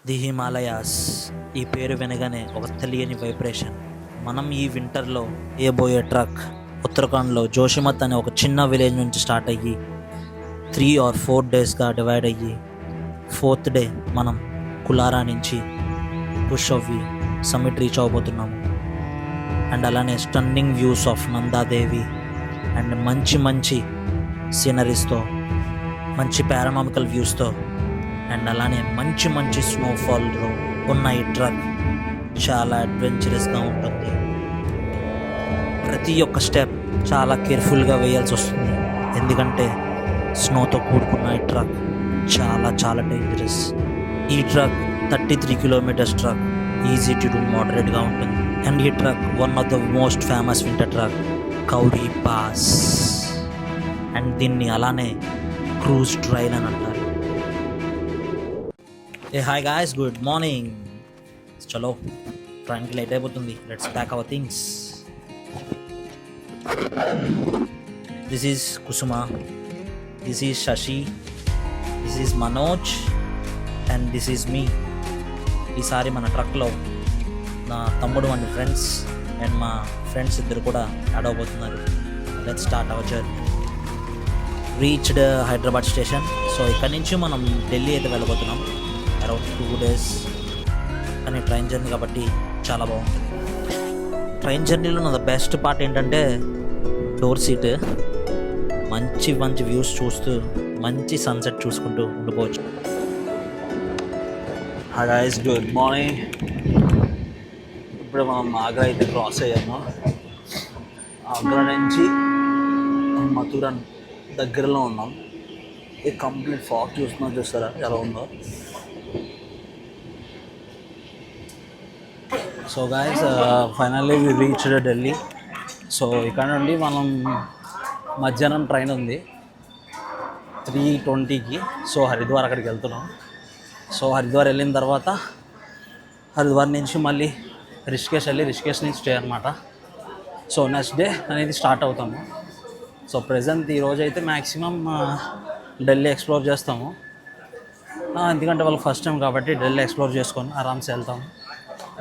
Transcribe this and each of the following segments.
The Himalayas ఈ పేరు వినగానే ఒక తెలియని వైబ్రేషన్. మనం ఈ వింటర్లో ఏబోయే ట్రక్ ఉత్తరాఖండ్లో జోషిమత్ అనే ఒక చిన్న విలేజ్ నుంచి స్టార్ట్ అయ్యి 3 or 4 డేస్గా డివైడ్ అయ్యి 4th డే మనం కులారా నుంచి పుష్ అవ్వి సమిట్ రీచ్ అవబోతున్నాము. అండ్ అలానే stunning views of Nanda Devi and మంచి సీనరీస్తో, మంచి పారానామికల్ వ్యూస్తో అండ్ అలానే మంచి స్నోఫాల్తో ఉన్న ఈ ట్రక్ చాలా అడ్వెంచరస్గా ఉంటుంది. ప్రతి ఒక్క స్టెప్ చాలా కేర్ఫుల్గా వేయాల్సి వస్తుంది, ఎందుకంటే స్నోతో కూడుకున్న ఈ ట్రక్ చాలా డేంజరస్. ఈ trek 33 kilometres trek, easy to మోడరేట్గా ఉంటుంది. అండ్ ఈ trek one of the most famous winter trek Kuari pass. And దీన్ని అలానే క్రూజ్ ట్రైల్ అని అంటారు. Hey hi guys, good morning. చలో, ట్రైన్కి లేట్ అయిపోతుంది. Let's pack our things. This is Kusuma, this is Shashi, this is Manoj and this is me. ఈసారి మన ట్రక్లో నా తమ్ముడు అండ్ ఫ్రెండ్స్ అండ్ మా ఫ్రెండ్స్ ఇద్దరు కూడా add అవబోతున్నారు. Let's start our journey. Reached Hyderabad station. So ఇక్కడ నుంచి మనం ఢిల్లీ అయితే వెళ్ళబోతున్నాం. Around 2 days. కానీ ట్రైన్ జర్నీ కాబట్టి చాలా బాగుంటుంది. ట్రైన్ జర్నీలో నా బెస్ట్ పార్ట్ ఏంటంటే డోర్ సీట్. మంచి వ్యూస్ చూస్తూ మంచి సన్సెట్ చూసుకుంటూ ఉండిపోవచ్చు. Hi guys, good morning. ఇప్పుడు మనం ఆగ్రా అయితే క్రాస్ అయ్యాము. ఆగ్రా నుంచి మథురన్ దగ్గరలో ఉన్నాం. ఈ కంప్లీట్ ఫాగ్ చూస్తారా ఎలా ఉందో. So guys, finally we reached Delhi. So ఇక్కడ నుండి మనం మధ్యాహ్నం ట్రైన్ ఉంది 3:20కి. సో హరిద్వార్ అక్కడికి వెళ్తున్నాం. సో హరిద్వార్ వెళ్ళిన తర్వాత హరిద్వార్ నుంచి మళ్ళీ రిషికేష్ వెళ్ళి రిషికేష్ నుంచి స్టే అనమాట. సో నెక్స్ట్ డే అనేది స్టార్ట్ అవుతాము. సో ప్రజెంట్ ఈరోజు అయితే మ్యాక్సిమం ఢిల్లీ ఎక్స్ప్లోర్ చేస్తాము, ఎందుకంటే వాళ్ళు ఫస్ట్ టైం కాబట్టి ఢిల్లీ ఎక్స్ప్లోర్ చేసుకొని ఆరామ్సే వెళ్తాము.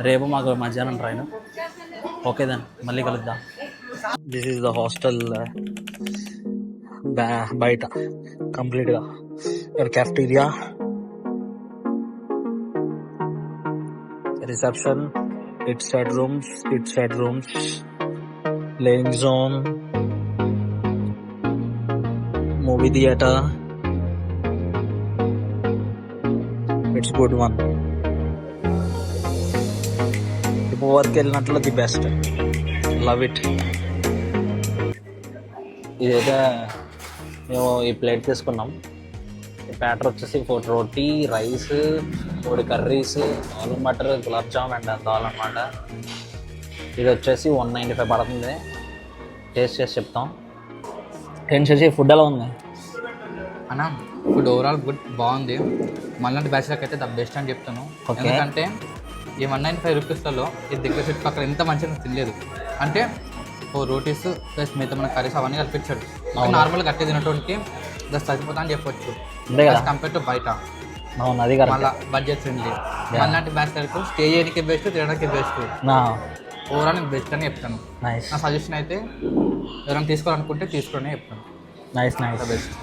రేపు మాకు మధ్యాహ్నం ట్రైన్. ఓకే దెన్, మళ్ళీ కలుద్దాం. దిస్ ఈజ్ ద హాస్టల్ బయట కంప్లీట్గా. ఇక్కడ cafeteria, reception, kids side rooms, playing zone, movie theatre. It's good one. Work వెళ్ళినట్లు ది బెస్ట్. Love it. ఇదైతే మేము ఈ ప్లేట్ తీసుకున్నాం. ఈ ప్యాటర్ వచ్చేసి 4 రోటీ, రైస్, 4 కర్రీస్, ఆలు మటర్, గులాబ్ జామ్ అండ్ దాల్ అనమాట. ఇది వచ్చేసి 195 పడుతుంది. టేస్ట్ చేసి చెప్తాం. ఏం చేసి ఫుడ్ ఎలా ఉంది అన్న? ఫుడ్ ఓవరాల్ గుడ్, బాగుంది. మళ్ళీ బ్యాచ్లకి అయితే ద బెస్ట్ అని చెప్తాను. ఎందుకంటే ఈ 195 రూపీస్లలో ఇది దగ్గర చుట్టుపక్కల ఎంత మంచిగా తినలేదు. అంటే 4 రోటీస్ ప్లస్ మిగతా మన కర్రీస్ అవన్నీ కల్పించాడు. నార్మల్గా కట్టి తినటువంటి జస్ట్ చచ్చిపోతా అని చెప్పొచ్చు కంపేర్ టు బయట. అది మళ్ళీ బడ్జెట్ ఫ్రెండ్లీ. అలాంటి బ్యాచ్లకు స్టే చేయడానికి బెస్ట్, తినడానికి బెస్ట్. ఓవరాల్ నేను బెస్ట్ అని చెప్తాను. నా సజెషన్ అయితే ఎవరైనా తీసుకోవాలనుకుంటే తీసుకునే చెప్తాను. Nice best.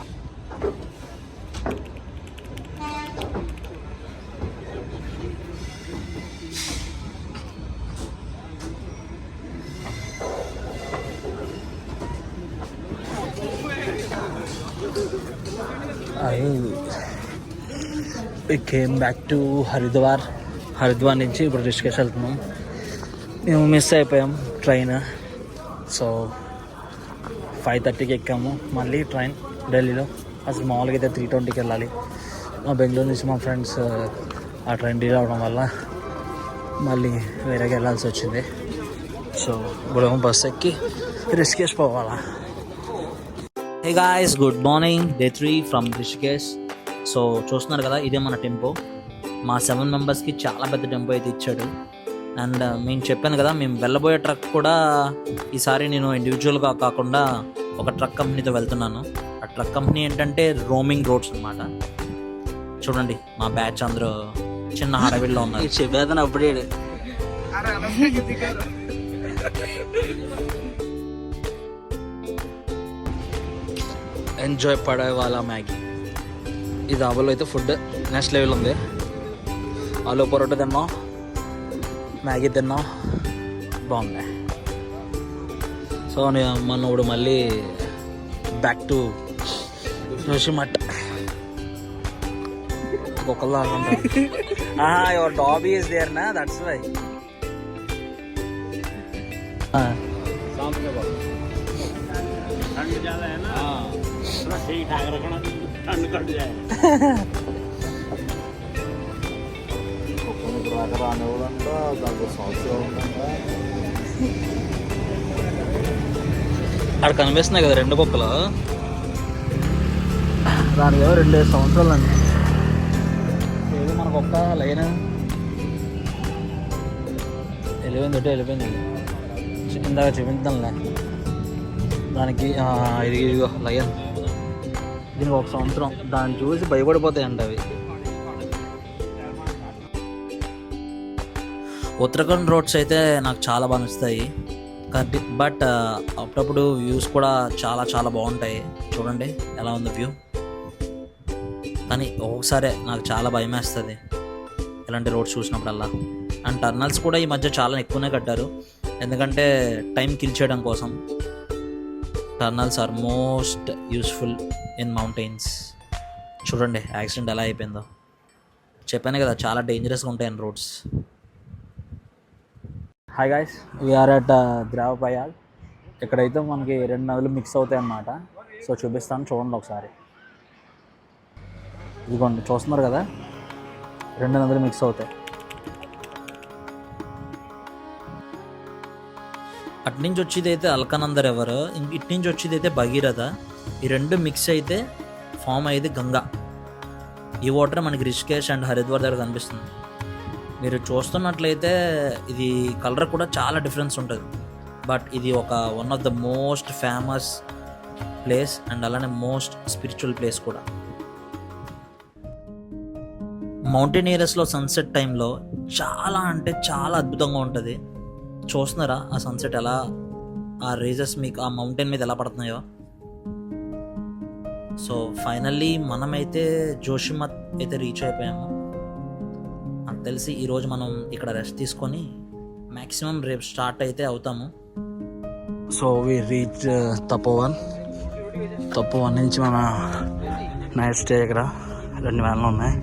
We came back to Haridwar నుంచి ఇప్పుడు రిషికేష్ వెళ్తున్నాం. మేము మిస్ అయిపోయాం ట్రైన్. సో 5:30కి ఎక్కాము మళ్ళీ ట్రైన్ ఢిల్లీలో. అసలు మామూలుగా అయితే 3:20కి వెళ్ళాలి. మా బెంగళూరు నుంచి మా ఫ్రెండ్స్ ఆ ట్రైన్ డీల్ అవ్వడం వల్ల మళ్ళీ వేరేగా వెళ్ళాల్సి వచ్చింది. సో ఇప్పుడు బస్ ఎక్కి రిషికేష్ పోవాలా. Hey guys, good morning. Day 3 from Rishikesh. So చూస్తున్నారు కదా, ఇదే మన టెంపో. మా 7 మెంబర్స్కి చాలా పెద్ద టెంపో అయితే ఇచ్చాడు. అండ్ మేము చెప్పాను కదా, మేము వెళ్ళబోయే ట్రక్ కూడా ఈసారి నేను ఇండివిజువల్గా కాకుండా ఒక ట్రక్ కంపెనీతో వెళ్తున్నాను. ఆ ట్రక్ కంపెనీ ఏంటంటే రోమింగ్ రోడ్స్ అనమాట. చూడండి మా బ్యాచ్ అందరూ చిన్న హడావిడిలో ఉన్నారు. చెప్పేదని అప్పుడే ఎంజాయ్ పడే వాళ్ళ మ్యాగీ. ఈ దాబాలో అయితే ఫుడ్ నెక్స్ట్ లెవెల్ ఉంది. ఆలు పరోటా తిన్నాం, మ్యాగీ తిన్నాం, బాగుంది. సో మనం ఇప్పుడు మళ్ళీ బ్యాక్ టు జోషిమఠ్. ఒకళ్ళు యువర్ డాబీ ఈస్ దేర్ నా, దట్స్ వై. అక్కడ కనిపిస్తున్నాయి కదా 2 కుక్కలు, దానికి 2 సంవత్సరాలు అండి. ఏదో మనకు ఒక్క లైన్ వెళ్ళిపోయింది. ఇందాక చూపించానులే దానికి. ఇదిగో లయన్, దీనికి 1 సంవత్సరం. దాన్ని చూసి భయపడిపోతాయంట అవి. ఉత్తరాఖండ్ రోడ్స్ అయితే నాకు చాలా బాగా నచ్చుతాయి, బట్ అప్పుడప్పుడు వ్యూస్ కూడా చాలా చాలా బాగుంటాయి. చూడండి ఎలా ఉంది వ్యూ. కానీ ఒక్కొక్కసారి నాకు చాలా భయం వేస్తుంది ఇలాంటి రోడ్స్ చూసినప్పుడల్లా. అండ్ టర్నల్స్ కూడా ఈ మధ్య చాలా ఎక్కువనే కట్టారు, ఎందుకంటే టైం కిల్ చేయడం కోసం. Tunnels are most useful in mountains. చూడండి యాక్సిడెంట్ ఎలా అయిపోయిందో. చెప్పాను కదా చాలా డేంజరస్గా ఉంటాయని roads. Hi guys, we are at ద్రావపయాగ్. ఇక్కడైతే మనకి 2 నదులు మిక్స్ అవుతాయి అన్నమాట. సో చూపిస్తాను, చూడండి ఒకసారి. ఇదిగోండి చూస్తున్నారు కదా, 2 నదులు మిక్స్ అవుతాయి. అట్నుంచి వచ్చేది అయితే అల్కనంద రివర్, ఇటు నుంచి వచ్చేది అయితే భగీరథ. ఈ 2 మిక్స్ అయితే ఫామ్ అయ్యేది గంగా. ఈ వాటర్ మనకి రిషికేష్ అండ్ హరిద్వార్ దగ్గర కనిపిస్తుంది. మీరు చూస్తున్నట్లయితే ఇది కలర్ కూడా చాలా డిఫరెన్స్ ఉంటుంది. బట్ ఇది ఒక one of the most famous place and అలానే మోస్ట్ స్పిరిచువల్ ప్లేస్ కూడా. మౌంటైన్ ఏరియాస్లో సన్సెట్ టైంలో చాలా అంటే చాలా అద్భుతంగా ఉంటుంది. చూస్తున్నారా ఆ సన్సెట్ ఎలా, ఆ రేజెస్ మీకు ఆ మౌంటైన్ మీద ఎలా పడుతున్నాయో. సో ఫైనల్లీ మనమైతే జోషిమఠ్ అయితే రీచ్ అయిపోయాము. నాకు తెలిసి ఈరోజు మనం ఇక్కడ రెస్ట్ తీసుకొని మ్యాక్సిమం రేపు స్టార్ట్ అయితే అవుతాము. సో వి రీచ్ తపోవన్ నుంచి మన నైట్ స్టే ఇక్కడ 2 వ్యాన్లు ఉన్నాయి.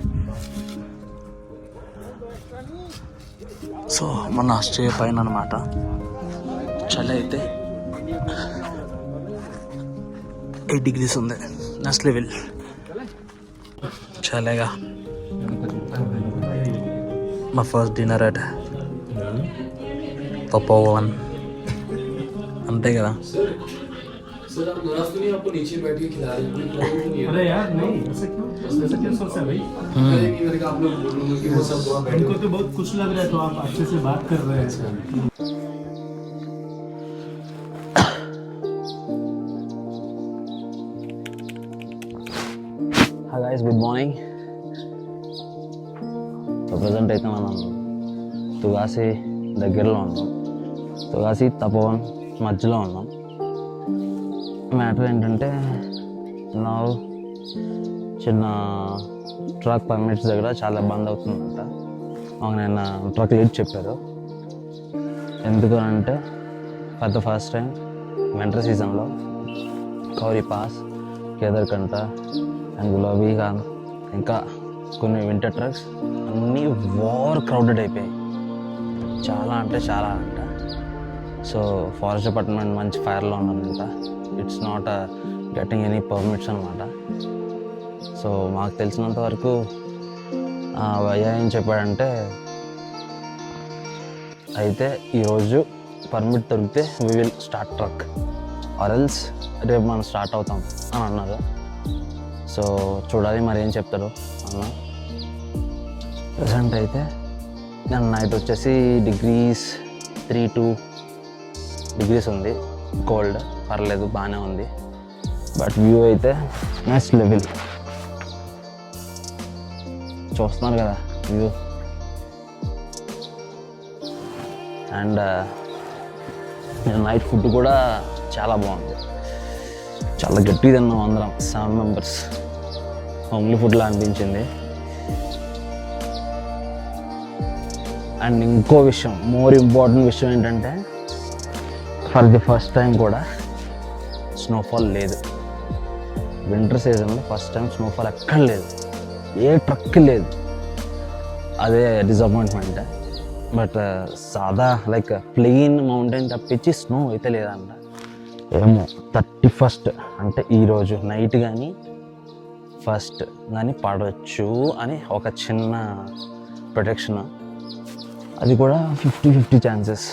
సో మన స్టే పైన అనమాట. చలి అయితే 8 degrees ఉంది, నెక్స్ట్ లెవెల్ చలేగా. మా ఫస్ట్ డిన్నర్ అట్ తపోవన్, అంతే కదా. अरे यार नहीं, ऐसा क्यों सोच रहे भाई? हमको तो बहुत खुश लग रहा है, तो आप अच्छे से बात कर रहे हैं. Hi guys, good morning. So present అయితే మనం తుగాసి దగ్గరలో ఉన్నాం. తుగాసి తపోవన్ మధ్యలో ఉన్నాం. మ్యాటర్ ఏంటంటే నా చిన్న ట్రక్ పర్మిట్స్ దగ్గర చాలా ఇబ్బంది అవుతుందంట. మాకు నిన్న ట్రక్ లీడ్ చెప్పారు. ఎందుకు అంటే for the first time winter సీజన్లో కౌరి పాస్, కేదర్కంట అండ్ గులాబీ ఖాన్ ఇంకా కొన్ని వింటర్ ట్రక్స్ అన్నీ ఓవర్ క్రౌడెడ్ అయిపోయాయి. చాలా అంటే చాలా అంట. సో ఫారెస్ట్ డిపార్ట్మెంట్ మంచి ఫైర్లో ఉన్నదంట. It's not getting any permits అనమాట. సో మాకు తెలిసినంత వరకు భయ్యా ఏం చెప్పాడంటే, అయితే ఈరోజు పర్మిట్ దొరికితే we will start truck or else రేపు మనం స్టార్ట్ అవుతాం అని అన్నారు. సో చూడాలి మరి ఏం చెప్తారు అన్న. ప్రజెంట్ అయితే నేను నైట్ వచ్చేసి 3-2 degrees ఉంది. కోల్డ్ పర్లేదు, బాగానే ఉంది. బట్ వ్యూ అయితే నెక్స్ట్ లెవెల్. చూస్తున్నారు కదా వ్యూ అండ్ నైట్ ఫుడ్ కూడా చాలా బాగుంది. చాలా గట్టిగా తిన్నాం అందరం 7 మెంబర్స్. హోమ్లీ ఫుడ్లా అనిపించింది. అండ్ ఇంకో విషయం, మోర్ ఇంపార్టెంట్ విషయం ఏంటంటే ఫర్ ది ఫస్ట్ టైం కూడా స్నోఫాల్ లేదు. వింటర్ సీజన్లో ఫస్ట్ టైం స్నోఫాల్ ఎక్కడ లేదు, ఏ ట్రక్ లేదు. అదే డిసప్పాయింట్మెంట్. బట్ సాదా లైక్ ప్లెయిన్ మౌంటైన్ తప్పించి స్నో అయితే లేదంట. ఏమో 31st అంటే ఈరోజు నైట్ కానీ 1st కానీ పడవచ్చు అని ఒక చిన్న ప్రొటెక్షన్. అది కూడా 50-50 ఛాన్సెస్.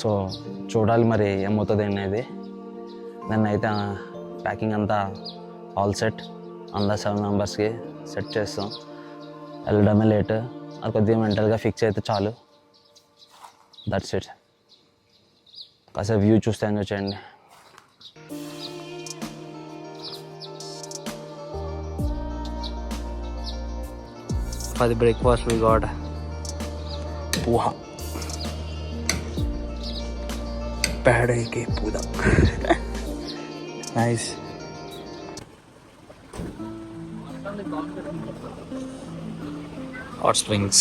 సో చూడాలి మరి ఏమవుతుంది అనేది. దాన్ని అయితే ప్యాకింగ్ అంతా ఆల్ సెట్. అందరు 7 మెంబర్స్కి సెట్ చేస్తాం. వెళ్ళడమే లేట్. అది కొద్దిగా మెంటల్గా ఫిక్స్ అయితే చాలు. That's it. కాసేపు వ్యూ చూస్తే ఎంజాయ్ చేయండి. For the breakfast we got poha. Pehde ke puda. Nice. Hot springs.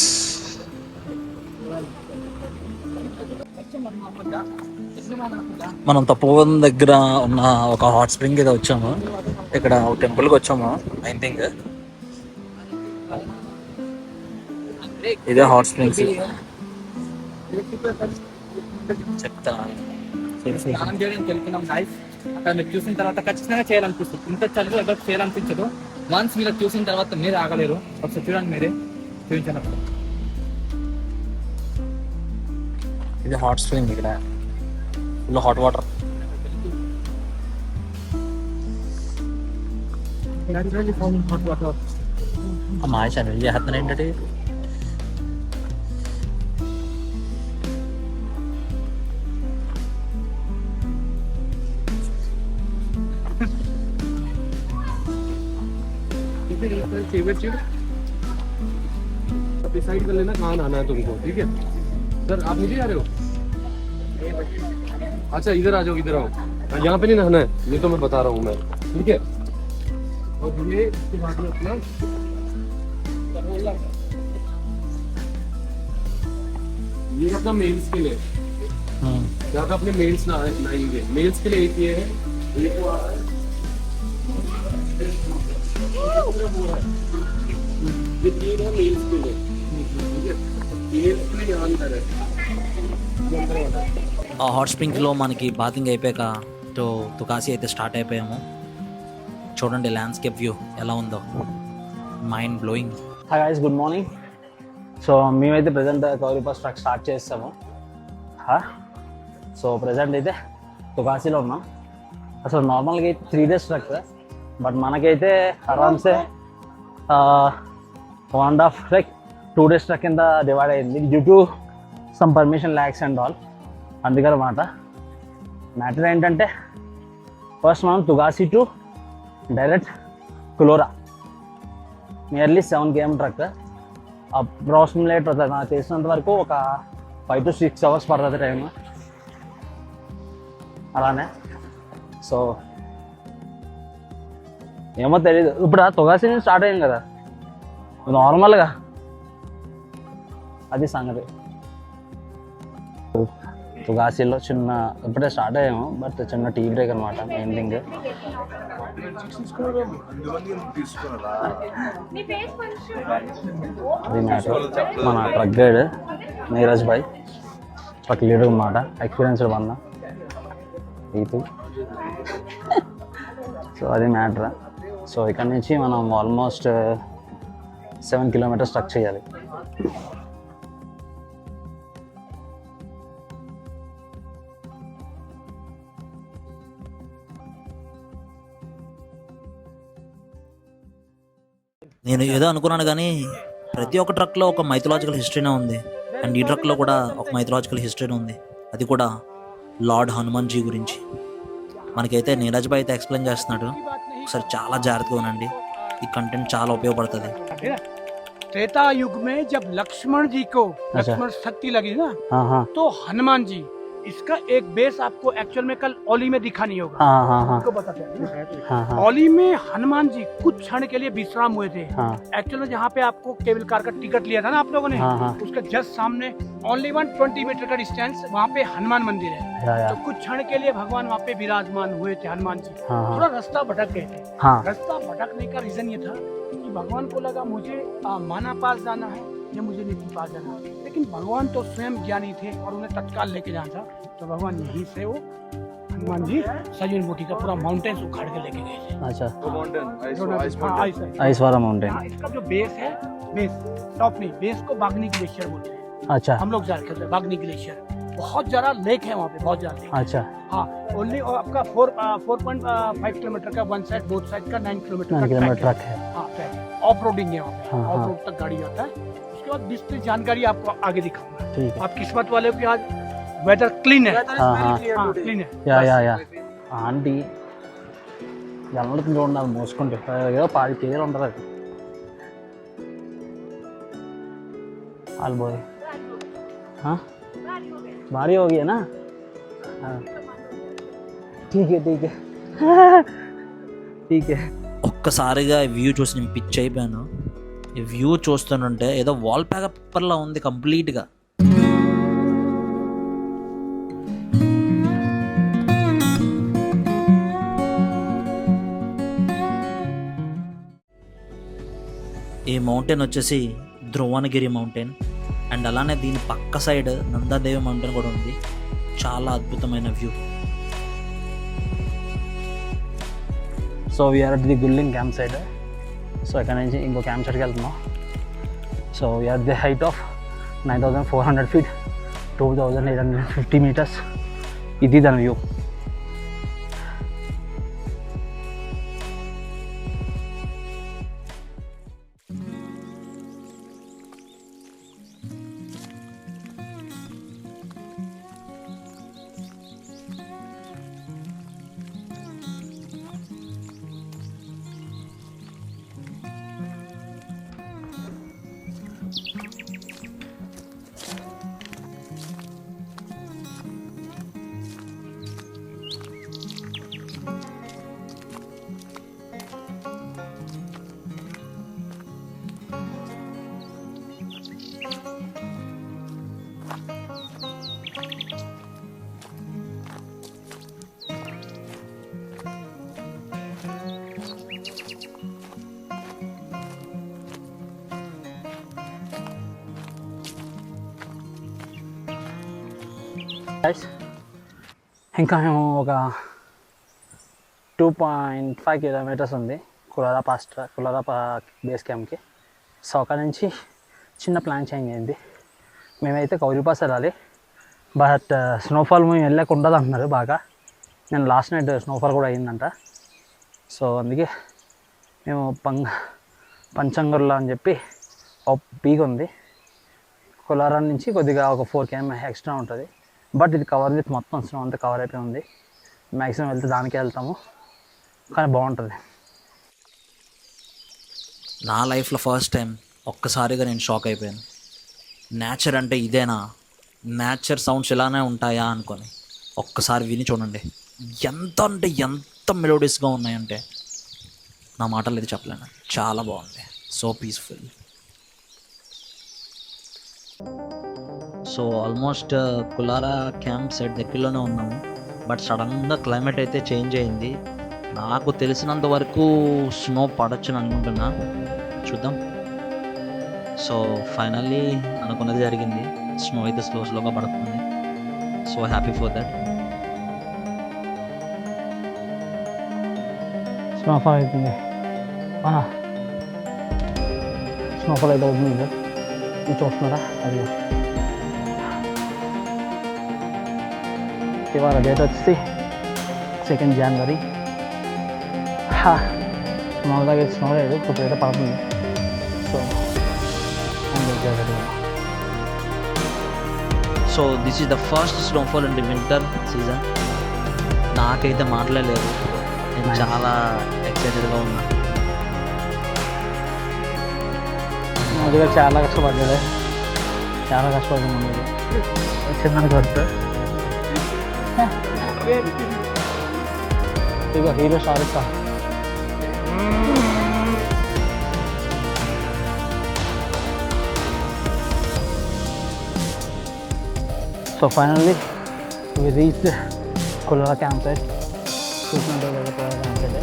మనం తపోవన్ దగ్గర ఉన్న ఒక హాట్ స్ప్రింగ్ అయితే వచ్చాము. ఇక్కడ ఒక టెంపుల్కి వచ్చాము. ఐ థింక్ ఇదే హాట్ స్ప్రింగ్స్. చెప్తా స్నానం చేయడానికి వెళ్తున్నాం గైస్. అక్కడ మీరు చూసిన తర్వాత ఖచ్చితంగా చేయాలనిపిస్తుంది. ఇంత చదువు ఎవరికి చేయాలనిపించదు. వన్స్ మీరు చూసిన తర్వాత మీరు ఆగలేరు. ఒకసారి చూడండి, మీరే చూపించాను. ఇది హాట్ స్ప్రింగ్. ఇక్కడ ఫుల్ హాట్ వాటర్. మాయశాను వెళ్ళి చేస్తున్నాను ఏంటంటే डिसाइड कर लेना कहाँ नहाना है तुमको, ठीक है सर? आप नीचे आ रहे हो? अच्छा इधर आ जाओ, इधर आओ. यहाँ पे नहीं नहाना है, ये तो मैं बता रहा हूँ मैं, ठीक है? और ये इसके बाद में अपना ये अपना मेल्स के लिए, यहाँ पे अपने मेल्स नहाएंगे. मेल्स के लिए एक ये है, एक वो आ रहा है. ये 3 है मेल्स के लिए, ठीक है? मेल्स के लिए यहाँ अंदर है. ఆ హాట్ స్ప్రింగ్లో మనకి బాతింగ్ అయిపోయాక తుకాసి అయితే స్టార్ట్ అయిపోయాము. చూడండి ల్యాండ్స్కేప్ వ్యూ ఎలా ఉందో, mind blowing. Hi guys, good morning. So మేమైతే ప్రజెంట్ కౌరిపాస్ ట్రక్ స్టార్ట్ చేస్తాము. సో ప్రజెంట్ అయితే తుకాసిలో ఉన్నాం. అసలు నార్మల్గా అయితే 3 days ట్రక్, బట్ మనకైతే ఆరామ్సే 1.5 లైక్ 2 days ట్రక్ కింద డివైడ్ అయింది due to some permission lacks and all. అందుకనమాట మ్యాటర్ ఏంటంటే ఫస్ట్ మనం Tugasi to direct Khullara nearly 7 km trek. Approximate నాకు తెలిసినంత వరకు ఒక 5 to 6 hours పడుతుంది టైం అలానే. సో ఏమో తెలీదు. ఇప్పుడు తుగాసి నుంచి స్టార్ట్ అయింది కదా నార్మల్గా, అది సంగతి. తుగాసిలో చిన్న ఇప్పుడే స్టార్ట్ అయ్యాము, బట్ చిన్న టీ బ్రేక్ అనమాట మెయిన్ థింగ్. అది మ్యాటర్. మన ట్రక్ గైడ్ నీరజ్ భాయ్, ట్రక్ లీడర్ అనమాట, ఎక్స్పీరియన్స్డ్ వన్న ఇది. సో అది మ్యాటర్. సో ఇక్కడ నుంచి మనం ఆల్మోస్ట్ 7 kilometers ట్రక్ చేయాలి. నేను ఏదో అనుకున్నాను కానీ ప్రతి ఒక్క ట్రక్లో ఒక మైథలాజికల్ హిస్టరీనే ఉంది. అండ్ ఈ ట్రక్లో కూడా ఒక మైథలాజికల్ హిస్టరీనే ఉంది. అది కూడా లార్డ్ హనుమాన్ జీ గురించి. మనకైతే నీరజ్ భాయ్ అయితే ఎక్స్ప్లెయిన్ చేస్తున్నాడు. ఒకసారి చాలా జాగ్రత్తగా ఉండండి, ఈ కంటెంట్ చాలా ఉపయోగపడుతుంది. त्रेता युग में जब लक्ष्मण जी को लक्ष्मण शक्ति लगी ना, हाँ हाँ तो हनुमान जी, इसका एक बेस आपको एक्चुअल में कल ओली में दिखा नहीं होगा, हाँ हाँ हाँ आपको बताते हैं। हाँ हाँ ओली में हनुमान जी कुछ क्षण के लिए विश्राम हुए थे। हाँ एक्चुअल में जहाँ पे आपको केबल कार का टिकट लिया था ना आप लोगों ने, हाँ हाँ उसके जस्ट सामने ओनली 120 मीटर का डिस्टेंस, वहाँ पे हनुमान मंदिर है। या तो कुछ क्षण के लिए भगवान वहाँ पे विराजमान हुए थे हनुमान जी। हाँ थोड़ा रास्ता भटक गए थे। हाँ रास्ता भटकने का रीजन ये था कि भगवान को लगा मुझे माना पास जाना है या मुझे नीति पास जाना है, लेकिन भगवान तो स्वयं ज्ञानी थे और उन्हें तत्काल लेके जाना था। तो भगवान यहीं से वो हनुमान जी सजीवन बूटी का पूरा माउंटेन्स उखाड़ के लेके गए थे। अच्छा हाँ, आइस वाला माउंटेन हाँ, इसका जो बेस है, बेस टॉप नहीं, बेस को बागनी ग्लेशियर बोलते हैं। अच्छा हम लोग जाके होते हैं बागनी ग्लेशियर। बहुत ज्यादा लेक है वहाँ पे, बहुत ज्यादा लेक। अच्छा हाँ, ओनली आपका 4.5 किलोमीटर का वन साइड, बोथ साइड का 9 किलोमीटर 9 का किलोमीटर ट्रैक ट्रक है है। हाँ, ट्रैक ऑफ रोडिंग है वहाँ पे, हाँ, ऑफ हाँ। रोड तक गाड़ी जाता है। उसके बाद विस्तृत जानकारी आपको आगे दिखाऊंगा। ठीक है आप किस्मत वाले हो कि आज वेदर क्लीन है। हाँ हाँ हाँ, क्लीन है। యా ఆంటీ జనవరి చూడండి అది మోసుకుంటే ఏదో 10 కేజీలు ఉంటుంది అది हाल बॉय हाँ भारी हो गया ना हाँ ठीक है ठीक है ठीक है ఒక్కసారిగా ఈ వ్యూ చూసి నేను పిచ్ అయిపోయాను. ఈ వ్యూ చూస్తుంటే ఏదో వాల్ పేపర్లా ఉంది కంప్లీట్గా. ఈ మౌంటైన్ వచ్చేసి ధ్రువనగిరి మౌంటైన్ అండ్ అలానే దీని పక్క సైడ్ నందాదేవి మౌంటైన్ కూడా ఉంది. చాలా అద్భుతమైన view. So we are at the Gulling camp side. So ఇక్కడ నుంచి ఇంకో క్యాంప్ సైడ్కి వెళ్తున్నాం. So we are the height of 9,400 feet 2,850 meters. ఇది దాని వ్యూ. ఇంకా మేము ఒక 2.5 kilometers ఉంది కులారా బేస్ క్యాంప్కి. సో అక్కడ నుంచి చిన్న ప్లాన్ చేంజ్ అయింది. మేమైతే కౌరి పాస్ వెళ్ళాలి, బట్ స్నోఫాల్ మేము వెళ్ళక ఉండదు అంటున్నారు బాగా. నేను లాస్ట్ నైట్ స్నోఫాల్ కూడా అయిందంట. సో అందుకే మేము పంచంగుర్లా అని చెప్పి ఒక పీక్ ఉంది, కులారా నుంచి కొద్దిగా ఒక 4 km ఎక్స్ట్రా ఉంటుంది. బట్ ఇది కవర్ విత్ మొత్తం స్నో అంతా కవర్ అయిపోయి ఉంది. మ్యాక్సిమం వెళ్తే దానికే వెళ్తాము, కానీ బాగుంటుంది. నా లైఫ్లో ఫస్ట్ టైం ఒక్కసారిగా నేను షాక్ అయిపోయాను. నేచర్ అంటే ఇదేనా, నేచర్ సౌండ్స్ ఇలానే ఉంటాయా అనుకొని ఒక్కసారి విని చూడండి. ఎంత అంటే ఎంత మెలోడియస్గా ఉన్నాయంటే నా మాటలు ఇది చెప్పలేను. చాలా బాగుంది, so peaceful. So almost Khullara camp side దగ్గరలోనే ఉన్నాము. బట్ సడన్గా క్లైమేట్ అయితే చేంజ్ అయింది. నాకు తెలిసినంత వరకు స్నో పడొచ్చు అనుకుంటున్నా, చూద్దాం. సో ఫైనల్లీ అనుకున్నది జరిగింది. స్నో అయితే స్లోగా పడుతుంది. So happy for that. Snowfall అవుతుంది, స్నోఫాల్ అయితే అవుతుంది. మీరు చూస్తున్నారా? అది ఇవాళ డేట్ వచ్చి 2 January. మామూలుగా స్నో లేదు, ఇప్పుడైతే పడుతుంది. So so this is the first snowfall in the winter season. నాకైతే మాట్లాడలేదు, నేను చాలా ఎక్సైటెడ్గా ఉన్నా. మధ్యలో చాలా కష్టపడ్డాడు, చాలా కష్టపడుతున్నాం. చిన్నది కొడుతూ ఇక hero Shahrukh Khan. So finally we reach Khullara camp site. చూసినట్టు కుల్లా క్యాంప్ సైట్.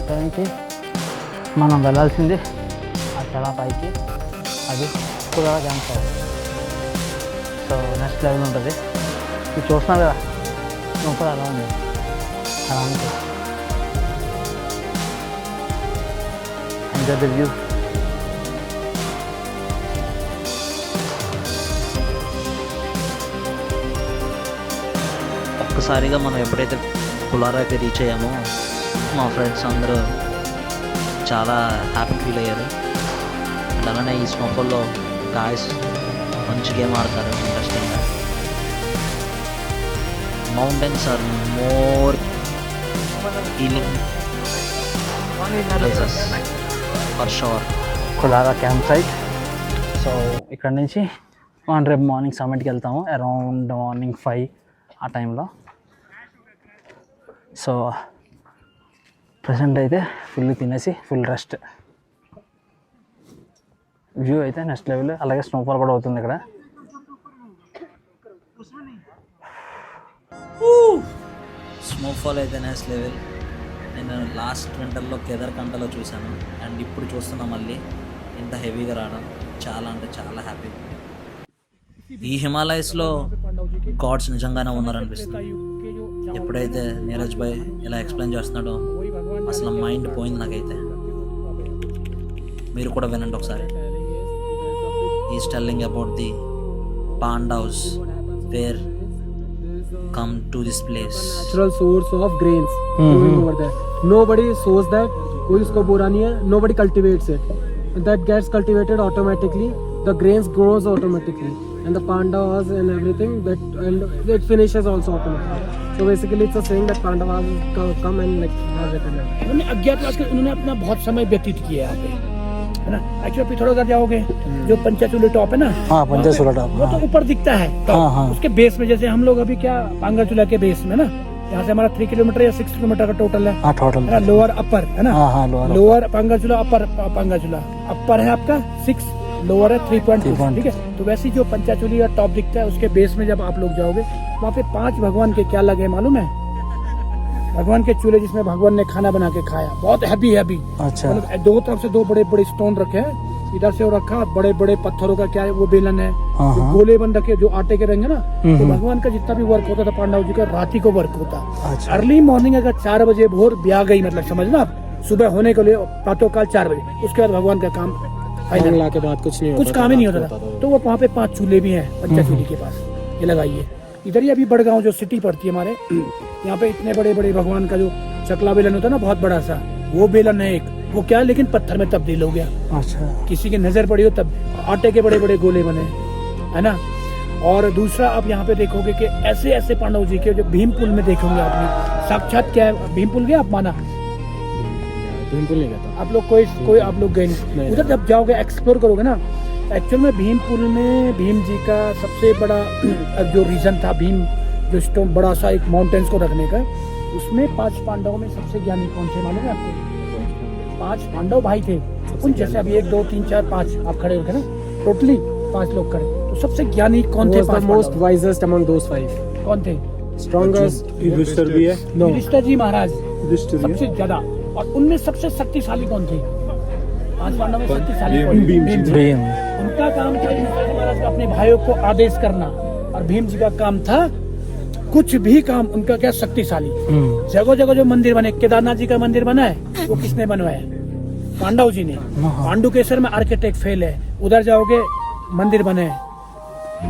దానికి మనం వెళ్ళాల్సింది అక్కడ పైకి, అది Khullara camp site. So next level ఉంటుంది. ఇది చూస్తున్నారు కదా లోపల అలా ఉంది, అలా ఉంటుంది. Enjoy the view. ఒక్కసారిగా మనం ఎప్పుడైతే కులారాకి రీచ్ అయ్యామో మా ఫ్రెండ్స్ అందరూ చాలా హ్యాపీ ఫీల్ అయ్యారు. అండ్ అలానే ఈ స్నోఫాల్లో గాయస్ మంచి గేమ్ ఆడతారు ఇంట్రెస్టింగ్గా. Mountains are more healing places for sure. Khullara camp site. So ఇక్కడ నుంచి మనం రేపు మార్నింగ్ సమ్మిట్కి వెళ్తాము అరౌండ్ మార్నింగ్ 5 ఆ టైంలో. సో ప్రజెంట్ అయితే ఫుల్ తినేసి ఫుల్ రెస్ట్. వ్యూ అయితే నెక్స్ట్ లెవెల్. అలాగే స్నోఫాల్ కూడా అవుతుంది ఇక్కడ. స్నోఫాల్ అయితే నెక్స్ట్ లెవెల్. నేను లాస్ట్ వింటర్లో కేదార్కంఠలో చూశాను అండ్ ఇప్పుడు చూస్తున్నా మళ్ళీ ఇంత హెవీగా రావడం చాలా అంటే చాలా హ్యాపీ. ఈ హిమాలయస్లో గాడ్స్ నిజంగానే ఉన్నారనిపిస్తుంది. ఎప్పుడైతే నీరజ్ భాయ్ ఇలా ఎక్స్ప్లెయిన్ చేస్తున్నాడో అసలు మైండ్ పోయింది నాకైతే. మీరు కూడా వినండి ఒకసారి. He's telling about the Pandavs where come to this place. Natural source of grains growing over there. Nobody sows that. कोई उसको बोरा नहीं है. Nobody cultivates it. And that gets cultivated automatically. The grains grows automatically. And the Pandavas and everything that and it finishes also automatically. So basically it's a saying that Pandavas come and like have it. उन्होंने अज्ञातवास के उन्होंने अपना बहुत समय व्यतीत किया यहाँ पे, है ना. एक्चुअली पिथौरागढ़ जाओगे जो पंचाचूली टॉप है ना, हाँ पंचाचूला टॉप, वो तो ऊपर दिखता है top. हाँ, हाँ. उसके बेस में जैसे हम लोग अभी क्या पांगाचूला के बेस में ना, यहाँ से हमारा 3 किलोमीटर या 6 किलोमीटर का टोटल है, हाँ टोटल, है ना. लोअर अपर है ना, हाँ हाँ लोअर लोअर पांगाचूला अपर पांगाचूला अपर है आपका 6, लोअर है 3.2. ठीक है. तो वैसे ही जो पंचाचूली का टॉप दिखता है उसके बेस में जब आप लोग जाओगे वहाँ पे 5 भगवान के क्या लगे मालूम है. भगवान के चूल्हे जिसमें भगवान ने खाना बना के खाया, बहुत हैवी. अच्छा. मतलब दो तरफ से 2 बड़े बड़े स्टोन रखे हैं, इधर से वो रखा बड़े बड़े पत्थरों का क्या है वो बेलन है, हाँ, जो हाँ. गोले बन रखे जो आटे के रहेंगे ना. तो भगवान का जितना भी वर्क होता था पांडव जी का रात ही को वर्क होता. अच्छा. अर्ली मॉर्निंग अगर 4 बजे भोर ब्याह गई, मतलब समझना आप, सुबह होने के लिए प्रातःकाल 4 बजे, उसके बाद भगवान का काम फाइनल के बाद कुछ काम ही नहीं होता था. तो वो वहाँ पे 5 चूल्हे भी हैं पंचाचूली के पास, ये लगाइए. इधर ही अभी बड़गांव जो सिटी पड़ती है हमारे, यहाँ पे इतने बड़े बड़े भगवान का जो चकला बेलन होता है ना, बहुत बड़ा सा, वो बेलन है एक. वो क्या है लेकिन पत्थर में तब्दील हो गया. अच्छा. किसी की नजर पड़ी हो तब आटे के बड़े बड़े गोले बने, है ना. और दूसरा आप यहाँ पे देखोगे कि ऐसे ऐसे पांडव जी के जो भीम पुल में देखोगे आपने, साक्षात क्या है भीम पुल गया आप माना? भीम पुल नहीं गया आप लोग कोई आप लोग गए नहीं. उधर जब जाओगे एक्सप्लोर करोगे ना, एक्चुअल में भीम पुल में भीम जी का सबसे बड़ा जो रीजन था, भीम जो स्टोन बड़ा सा एक माउंटेन्स को रखने का, उसमें 5 पांडवों में सबसे ज्ञानी कौन थे मालूम है आपको? 5 पांडव भाई थे. उन जैसे अभी 1 2 3 4 5 आप खड़े हो गए ना, टोटली 5 लोग खड़े. तो सबसे ज्ञानी कौन थे? 5 मोस्ट वाइजेस्ट अमंग दोस 5. कौन थे? स्ट्रॉन्गेस्ट युधिष्ठिर भी है. नो युधिष्ठिर जी महाराज युधिष्ठिर सबसे ज्यादा. और उनमें सबसे शक्तिशाली कौन थे? 5 पांडव में शक्तिशाली कौन थे? भीम जी. भीम. उनका काम था युधिष्ठिर जी महाराज का अपने भाइयों को आदेश करना, और भीम जी का काम था कुछ भी काम उनका क्या शक्तिशाली. जगह जगह जो मंदिर बने, केदारनाथ जी का मंदिर बना है वो किसने बनवाया? पांडव जी ने. पांडुकेश्वर में आर्किटेक्ट फेल है. उधर जाओगे मंदिर बने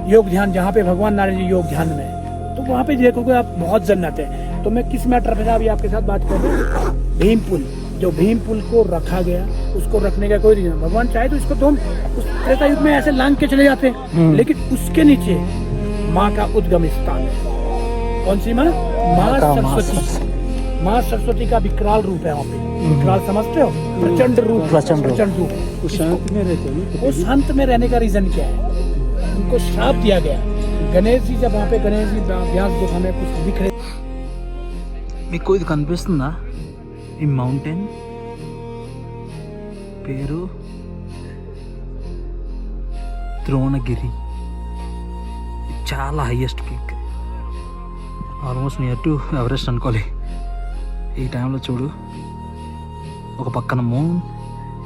योग ध्यान, जहाँ पे भगवान नारायण जी योग ध्यान में, तो वहाँ पे देखोगे आप बहुत जन्नत है. तो मैं किस मैटर पे अभी आपके साथ बात कर रहा हूँ, भीम पुल. जो भीम पुल को रखा गया, उसको रखने का कोई रीजन, भगवान चाहे तो इसको तो हम उस त्रेता युग में ऐसे लांग के चले जाते, लेकिन उसके नीचे माँ का उद्गम स्थान है. कौन सी माँ? माँ सरस्वती. माँ सरस्वती का विकराल रूप है वहाँ पे। विकराल समझते हो? प्रचंड रूप। प्रचंड रूप। प्रचंड रूप। वो शांत में रहते हैं ना, वो शांत में रहने का रीजन क्या है? उनको श्राप दिया गया। गणेश जी जब वहाँ पे गणेश जी व्यास गुफा में कुछ दिख रहे మీకు ఇది కనిపిస్తుందా? ఈ మౌంటైన్ పేరు ద్రోణగిరి. చాలా highest peak, almost near to Everest అనుకోవాలి. ఈ టైంలో చూడు, ఒక పక్కన మూన్,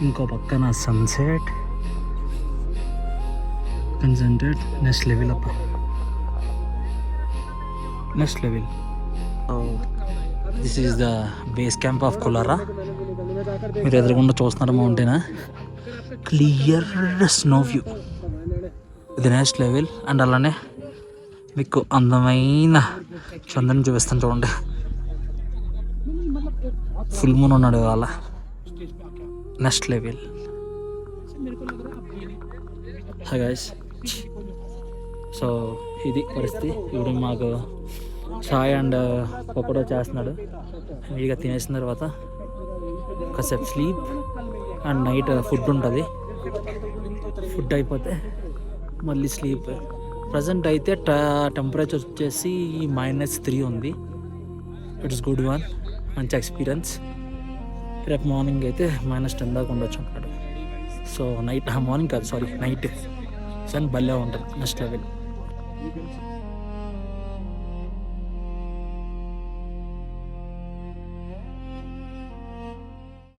ఇంకో పక్కన సన్సెట్. నెక్స్ట్ లెవెల్ అప్ప, next level. This is the base camp of Khullara. మీరు ఎదురుగుండా చూస్తున్నారు మౌంటైన్, క్లియర్ స్నో వ్యూ. ఇది నెక్స్ట్ లెవెల్. అండ్ అలానే మీకు అందమైన చంద్రుని చూపిస్తాను చూడండి. ఫుల్ మూన్ ఉన్నాడు ఇవాళ. Next level. Hi guys, so ఇది పరిస్థితి. ఇప్పుడు మాకు చాయ్ అండ్ పకోడా చేస్తున్నాడు. ఇక తినేసిన తర్వాత కాసేపు స్లీప్ అండ్ నైట్ ఫుడ్ ఉంటుంది. ఫుడ్ అయిపోతే మళ్ళీ స్లీప్. ప్రజెంట్ అయితే టెంపరేచర్ వచ్చేసి -3 ఉంది. ఇట్స్ గుడ్ వన్, మంచి ఎక్స్పీరియన్స్. రేపు మార్నింగ్ అయితే -10 దాకా ఉండొచ్చు అన్నాడు. సో నైట్, మార్నింగ్ కాదు సారీ, నైట్ సన్ భలే ఉంటుంది. Next level.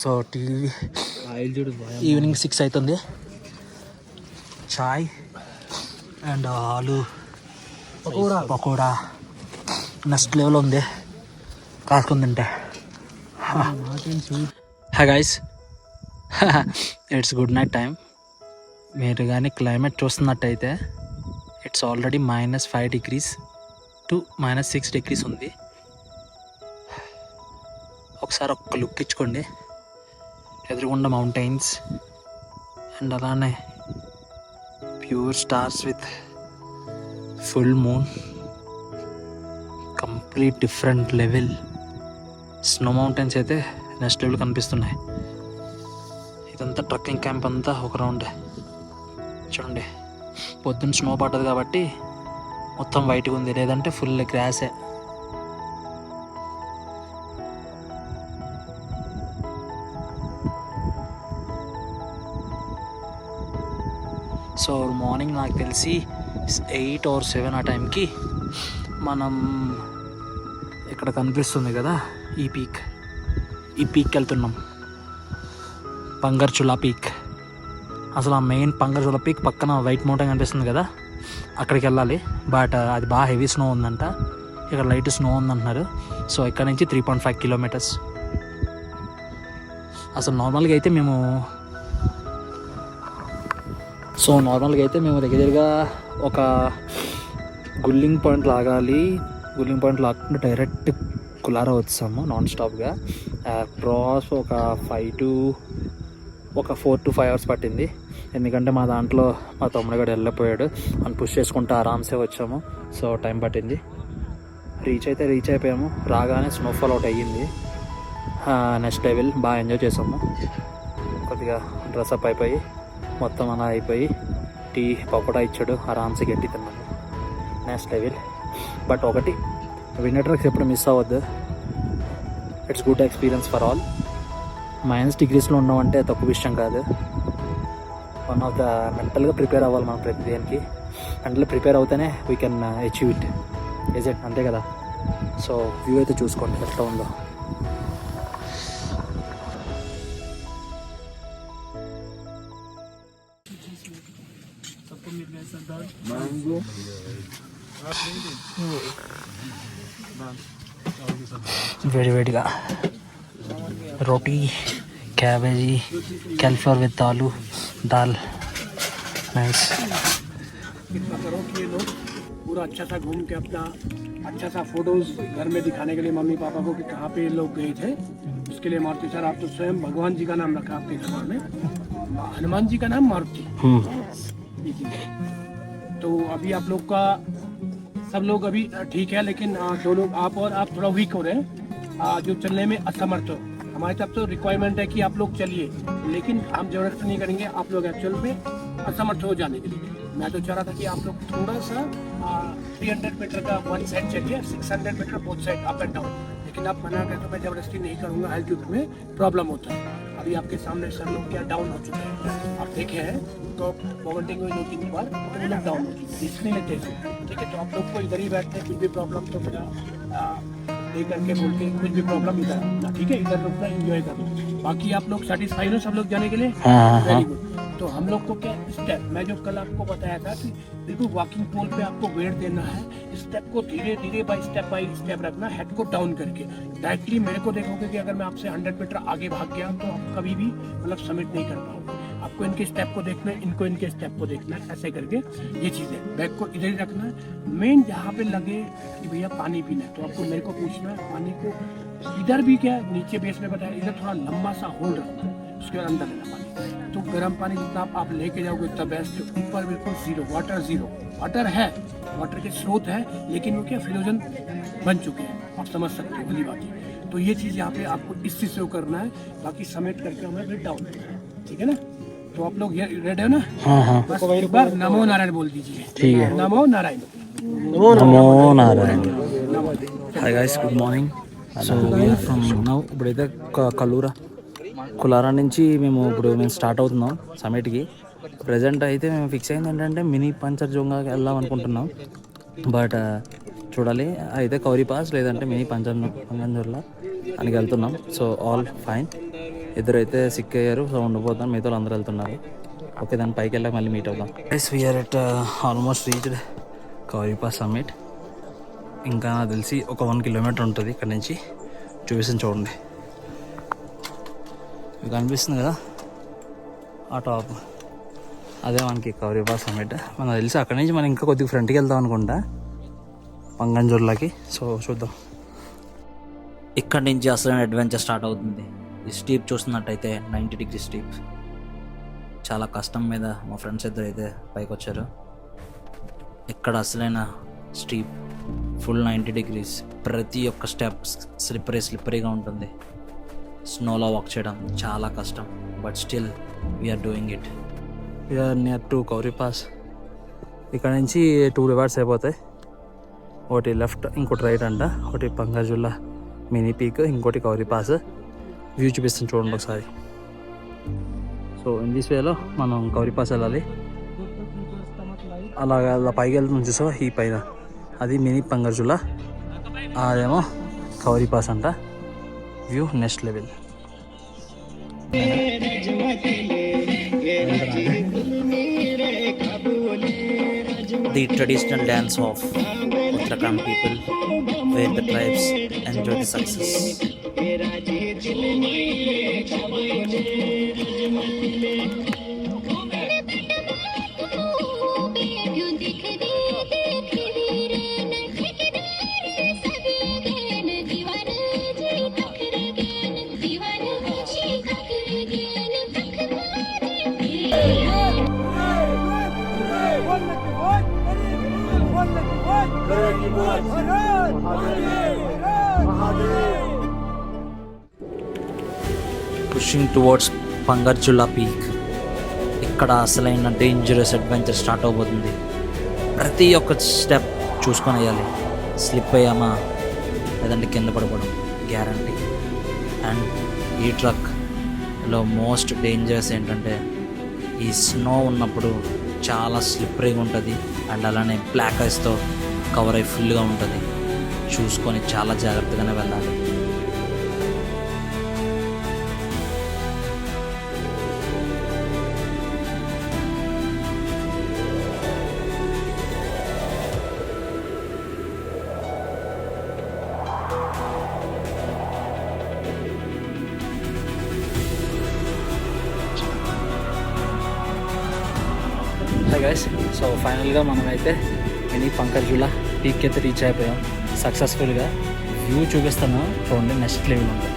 So TV evening 6 అవుతుంది. చాయ్ అండ్ ఆలు పకోడా నెక్స్ట్ లెవెల్ ఉంది. కాసుకొని తింటే. Hi guys, it's good night time. మీరు కానీ క్లైమేట్ చూస్తున్నట్టయితే it's already -5 degrees to -6 degrees ఉంది. ఒకసారి ఒక్క లుక్ ఇచ్చుకోండి. ఎదురుగుండా మౌంటైన్స్ అండ్ అలానే pure stars with full moon. Complete different level. Snow mountains అయితే నెక్స్ట్ లెవెల్ కనిపిస్తున్నాయి. ఇదంతా ట్రెక్కింగ్ క్యాంప్ అంతా ఒక రౌండ్ చూడండి. పొద్దున్న స్నో పడ్డది కాబట్టి మొత్తం వైట్గా ఉంది, లేదంటే ఫుల్ గ్రాసే. సో మార్నింగ్ నాకు తెలిసి 8 or 7 ఆ టైంకి మనం ఇక్కడ కనిపిస్తుంది కదా ఈ పీక్కి వెళ్తున్నాం. పంగర్చులా పీక్. అసలు ఆ మెయిన్ పంగర్చులా పీక్ పక్కన వైట్ మౌంటైన్ కనిపిస్తుంది కదా, అక్కడికి వెళ్ళాలి. బట్ అది బాగా హెవీ స్నో ఉందంట, ఇక్కడ లైట్ స్నో ఉందంటున్నారు. సో ఇక్కడ నుంచి 3.5 kilometers. అసలు నార్మల్గా అయితే మేము దగ్గరగా ఒక గుల్లింగ్ పాయింట్ లాగాలి. గుల్లింగ్ పాయింట్ లాక్కుండా డైరెక్ట్ కులారా వచ్చాము నాన్ స్టాప్గా. క్రాస్ ఒక 4 to 5 hours పట్టింది. ఎందుకంటే మా దాంట్లో మా తమ్ముడు గడు వెళ్ళిపోయాడు అని పుష్ చేసుకుంటూ ఆరామ్సే వచ్చాము. సో టైం పట్టింది. రీచ్ అయిపోయాము. రాగానే స్నోఫాల్ అవుట్ అయ్యింది. నెక్స్ట్ లెవెల్ బాగా ఎంజాయ్ చేసాము. కొద్దిగా డ్రెస్అప్ అయిపోయి మొత్తం అలా అయిపోయి టీ పకోడా ఇచ్చాడు, ఆరామ్సే గట్టి తిన్నాము. Next level. బట్ ఒకటి, వింటర్ ట్రెక్స్ ఎప్పుడు మిస్ అవ్వద్దు. It's good experience for all. -degrees ఉన్నామంటే తక్కువ విషయం కాదు. వన్ ఆఫ్ ద మెంటల్గా ప్రిపేర్ అవ్వాలి మనం ప్రతి దేనికి. మెంటల్గా ప్రిపేర్ అవుతేనే we can achieve it. Is it, అంతే కదా. సో వ్యూ అయితే చూసుకోండి ఎట్లా ఉందో. వేడివేడిగా రోటీ, క్యాబేజీ, cauliflower విత్ ఆలు, దాల్. నైస్. इतना करो कि ये लोग पूरा अच्छा सा घूम के अपना अच्छा सा फोटोज घर में दिखाने के लिए मम्मी पापा को कि कहाँ पे ये लोग गए थे, उसके लिए मारुति सर आप तो स्वयं भगवान जी का नाम रखा आपके घर में, हनुमान जी का नाम मारुति। तो अभी आप लोग का सब लोग अभी ठीक है, लेकिन दो लोग आप और आप थोड़ा वीक हो रहे हैं, जो चलने में असमर्थ हो। हमारी तरफ तो रिक्वायरमेंट है कि आप लोग चलिए, लेकिन हम जबरदस्ती नहीं करेंगे आप लोग एक्चुअल में असमर्थ हो जाने के लिए। मैं तो चाह रहा था कि आप लोग थोड़ा सा 300 मीटर का वन साइड चलिए, 600 metre both side up and down, लेकिन आप मना करते तो मैं जबरदस्ती नहीं करूँगा, एल्टीट्यूड में प्रॉब्लम होता है। अभी आपके सामने सर लोग क्या डाउन हो चुके हैं, आप देखे हैं तो वॉमिटिंग हुई 2-3 बार, तो वो लोग डाउन हो चुके हैं, इसलिए लेते हैं। ठीक है, तो आप लोग को इधर ही बैठते हैं, कुछ भी प्रॉब्लम तो मेरा दे करके बोल के, कुछ भी प्रॉब्लम इधर आना, ठीक है, इधर रुकना, एंजॉय करना। बाकी आप लोग सेटिस्फाइड हो सब लोग जाने के लिए? Very good. तो हम लोग को क्या स्टेप, मैं जो कल आपको बताया था कि बिल्कुल वॉकिंग पोल पे आपको वेट देना है, स्टेप को धीरे धीरे बाय स्टेप रखना, हेड को डाउन करके। डायरेक्टली मेरे को देखोगे कि अगर मैं आपसे 100 मीटर आगे भाग गया तो आप कभी भी मतलब सबमिट नहीं कर पाओगे। आपको इनके स्टेप को देखना है, इनको इनके स्टेप को देखना है, ऐसे करके ये चीज़ें। बैग को इधर ही रखना है, मेन जहाँ पे लगे कि भैया पानी पीना है तो आपको मेरे को पूछना है, पानी को इधर भी क्या नीचे बेस में बताया, इधर थोड़ा लंबा सा होल्ड रखना है, उसके बाद अंदर लेना पानी। तो गर्म पानी जितना आप लेके जाओगे उतना बेस्ट। ऊपर बिल्कुल जीरो वाटर है, वाटर के स्रोत है, लेकिन वो क्या फ्लोजन बन चुके हैं, आप समझ सकते हो वाली बात है। तो ये चीज़ यहाँ पे आपको इस चीज़ से करना है, बाकी समेट करके हमें फिर डाउन करना है, ठीक है ना। तो आप लोग ये रेडी हो ना? हाँ। बस एक बार नमो नारायण बोल दीजिए। ठीक है। नमो नारायण। నమో Narayana. Hi guys, good morning. So we are from now. ఇప్పుడైతే కులారా నుంచి మేము స్టార్ట్ అవుతున్నాం సమిట్కి. ప్రజెంట్ అయితే మేము ఫిక్స్ అయింది ఏంటంటే మినీ పంచర్ జోంగాకి వెళ్దాం అనుకుంటున్నాం. బట్ చూడాలి, అయితే కౌరీ పాస్ లేదంటే మినీ పంగంజూర్లా అని వెళ్తున్నాం. So all fine. ఇద్దరు అయితే సిక్ అయ్యారు, సో ఉండిపోతాం, మిగతా అందరూ వెళ్తున్నారు. ఓకే, దాని పైకి వెళ్ళాక మళ్ళీ మీట్ అవుదాం. Guys, we are at almost reached Kauri pass summit. ఇంకా నాకు తెలిసి ఒక 1 కిలోమీటర్ ఉంటుంది ఇక్కడ నుంచి. చూపిస్తాను చూడండి, ఇది కనిపిస్తుంది కదా ఆ టాప్, అదే మనకి కౌరీ పాస్ సమ్మిట్. మనకు తెలిసి అక్కడి నుంచి మనం ఇంకా కొద్దిగా ఫ్రంట్కి వెళ్దాం అనుకుంటా పంగంజూర్లకి. సో చూద్దాం. ఇక్కడ నుంచి అసలైన అడ్వెంచర్ స్టార్ట్ అవుతుంది. ఈ స్టీప్ చూస్తున్నట్టయితే 90 డిగ్రీ స్టీప్, చాలా కష్టం మీద మా ఫ్రెండ్స్ ఇద్దరు అయితే పైకి వచ్చారు. ఇక్కడ అసలైన స్టీప్ ఫుల్ 90 డిగ్రీస్, ప్రతి ఒక్క స్టెప్ స్లిప్పరీగా ఉంటుంది. స్నోలో వాక్ చేయడం చాలా కష్టం, but still we are doing it. We are near to Kauri pass. ఇక్కడ నుంచి 2 డివైడ్స్ అయిపోతాయి, ఒకటి లెఫ్ట్ ఇంకోటి రైట్ అంట. ఒకటి పంగంజూర్ల మినీ పీక్, ఇంకోటి కౌరీ పాస్. వ్యూ చూపిస్తాను చూడండి ఒకసారి. సో ఇన్ దిస్ వేలో మనం కౌరీ పాస్ వెళ్ళాలి. అలా పైకి వెళ్తుంది చూసా, ఈ పైన అది మినీ పంగంజూర్ల, అదేమో కౌరీ పాస్ అంట. View next level. The traditional dance of Uttarakhand people, where the tribes enjoy the success. Pushing towards Pangarchulla peak. ఇక్కడ అసలైన డేంజరస్ అడ్వెంచర్ స్టార్ట్ అవబోతుంది. ప్రతి ఒక్క స్టెప్ చూసుకొని వేయాలి. స్లిప్ అయ్యామా లేదంటే కింద పడిపోవడం గ్యారంటీ. అండ్ ఈ ట్రక్లో మోస్ట్ డేంజరస్ ఏంటంటే ఈ స్నో ఉన్నప్పుడు చాలా స్లిప్పరీగా ఉంటుంది, అండ్ అలానే బ్లాక్ ఐస్తో కవర్ అయి ఫుల్గా ఉంటుంది. చూసుకొని చాలా జాగ్రత్తగానే వెళ్ళాలి. హాయ్ గైస్, సో ఫైనల్గా మనమైతే మినీ పంగంజూర్ల పీక్ అయితే రీచ్ అయిపోయాం సక్సెస్ఫుల్గా. వ్యూ చూపిస్తాను చూడండి, నెక్స్ట్ లెవెల్ ఉంటుంది.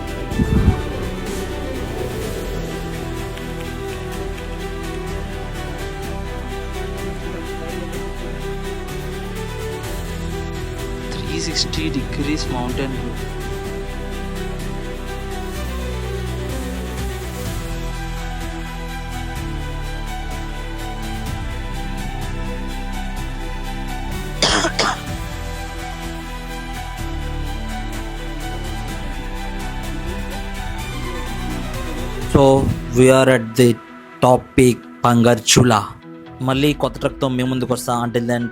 Three 360 degrees mountain view. So we are at the top peak Pangarchulla. మళ్ళీ కొత్త ట్రక్తో మేము ముందుకు వస్తా. Until then